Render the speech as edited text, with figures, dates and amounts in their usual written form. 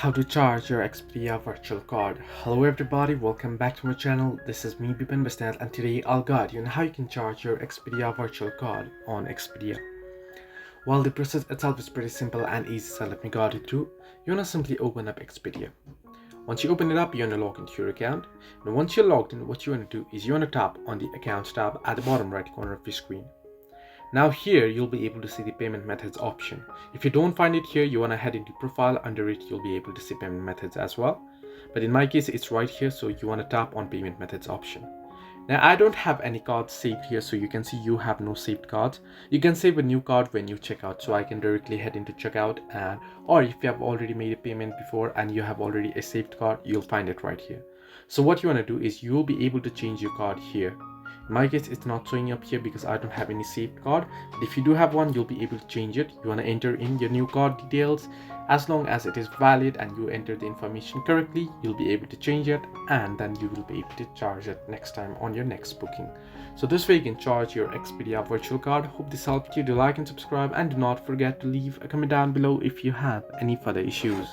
How to charge your Expedia virtual card. Hello everybody, welcome back to my channel. This is me Bipin Basnel, and today I'll guide you on how you can charge your Expedia virtual card on Expedia. Well, the process itself is pretty simple and easy, so let me guide you through. You want to simply open up Expedia. Once you open it up, you want to log into your account. And once you're logged in, what you want to do is you want to tap on the Accounts tab at the bottom right corner of your screen. Now here you'll be able to see the payment methods option. If you don't find it here, you want to head into profile. Under it you'll be able to see payment methods as well, but in my case it's right here, so you want to tap on payment methods option. Now I don't have any cards saved here, so you can see you have no saved cards. You can save a new card when you check out, so I can directly head into checkout, and or if you have already made a payment before and you have already a saved card, you'll find it right here. So what you want to do is you'll be able to change your card here. In my case it's not showing up here because I don't have any saved card, but if you do have one, you'll be able to change it. You want to enter in your new card details. As long as it is valid and you enter the information correctly, you'll be able to change it, and then you will be able to charge it next time on your next booking. So this way you can charge your Expedia virtual card. Hope this helped you. Do like and subscribe, and do not forget to leave a comment down below if you have any further issues.